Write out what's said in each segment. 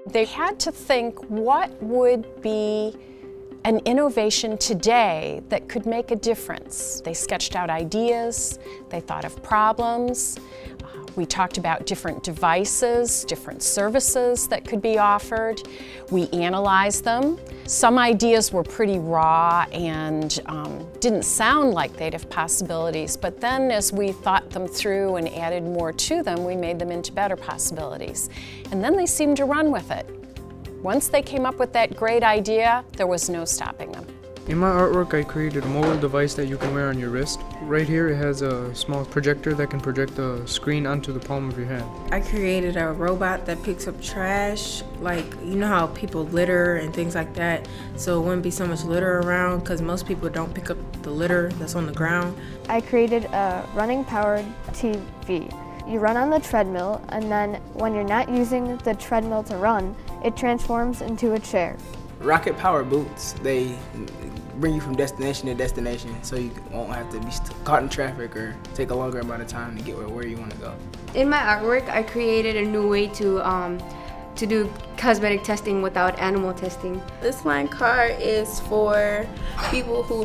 They had to think, what would be an innovation today that could make a difference? They sketched out ideas, they thought of problems. We talked about different devices, different services that could be offered. We analyzed them. Some ideas were pretty raw and didn't sound like they'd have possibilities, but then as we thought them through and added more to them, we made them into better possibilities. And then they seemed to run with it. Once they came up with that great idea, there was no stopping them. In my artwork, I created a mobile device that you can wear on your wrist. Right here, it has a small projector that can project the screen onto the palm of your hand. I created a robot that picks up trash, like, you know how people litter and things like that, so it wouldn't be so much litter around because most people don't pick up the litter that's on the ground. I created a running powered TV. You run on the treadmill, and then when you're not using the treadmill to run, it transforms into a chair. Rocket power boots, they bring you from destination to destination, so you won't have to be caught in traffic or take a longer amount of time to get where you want to go. In my artwork, I created a new way to do cosmetic testing without animal testing. This line car is for people who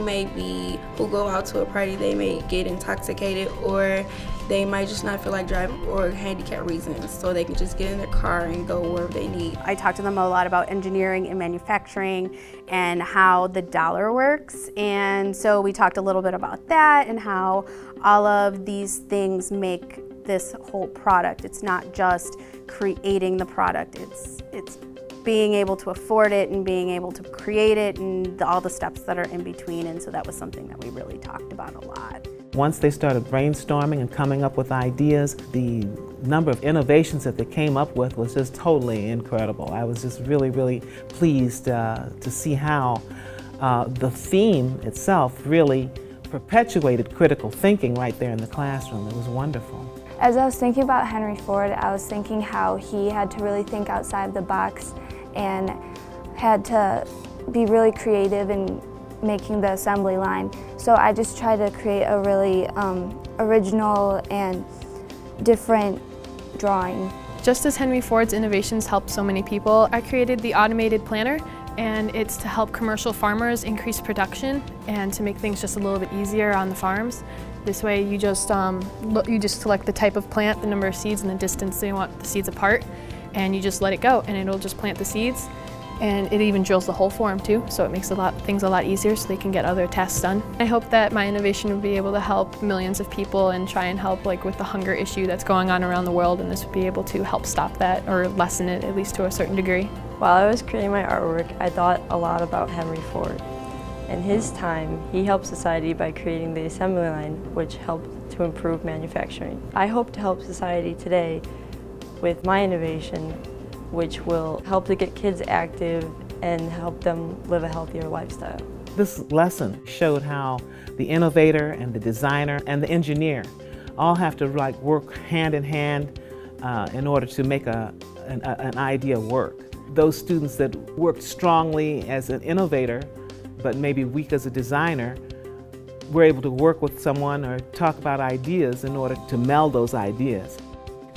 go out to a party, they may get intoxicated or they might just not feel like driving or handicap reasons, so they can just get in their car and go wherever they need. I talked to them a lot about engineering and manufacturing and how the dollar works, and so we talked a little bit about that and how all of these things make this whole product. It's not just creating the product, it's being able to afford it and being able to create it and all the steps that are in between, and so that was something that we really talked about a lot. Once they started brainstorming and coming up with ideas, the number of innovations that they came up with was just totally incredible. I was just really pleased to see how the theme itself really perpetuated critical thinking right there in the classroom. It was wonderful. As I was thinking about Henry Ford, I was thinking how he had to really think outside the box and had to be really creative in making the assembly line. So I just tried to create a really original and different drawing. Just as Henry Ford's innovations helped so many people, I created the automated planter, and it's to help commercial farmers increase production and to make things just a little bit easier on the farms. This way you just select the type of plant, the number of seeds, and the distance they want the seeds apart, and you just let it go and it'll just plant the seeds. And it even drills the hole for them too, so it makes things a lot easier so they can get other tasks done. I hope that my innovation will be able to help millions of people and try and help with the hunger issue that's going on around the world, and this would be able to help stop that or lessen it at least to a certain degree. While I was creating my artwork, I thought a lot about Henry Ford. In his time, he helped society by creating the assembly line, which helped to improve manufacturing. I hope to help society today with my innovation, which will help to get kids active and help them live a healthier lifestyle. This lesson showed how the innovator and the designer and the engineer all have to work hand in hand in order to make an idea work. Those students that worked strongly as an innovator but maybe weak as a designer were able to work with someone or talk about ideas in order to meld those ideas.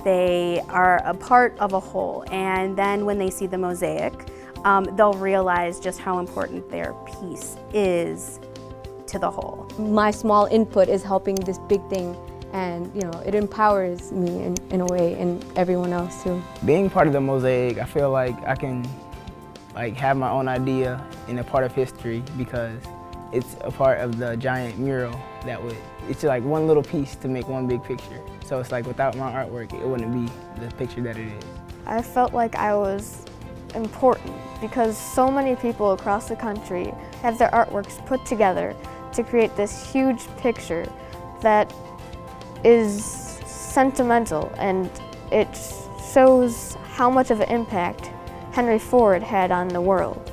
They are a part of a whole, and then when they see the mosaic, they'll realize just how important their piece is to the whole. My small input is helping this big thing, and it empowers me in a way, and everyone else too. Being part of the mosaic, I feel like I can have my own idea in a part of history because it's a part of the giant mural it's like one little piece to make one big picture. So it's like without my artwork, it wouldn't be the picture that it is. I felt like I was important because so many people across the country have their artworks put together to create this huge picture that is sentimental, and it shows how much of an impact Henry Ford had on the world.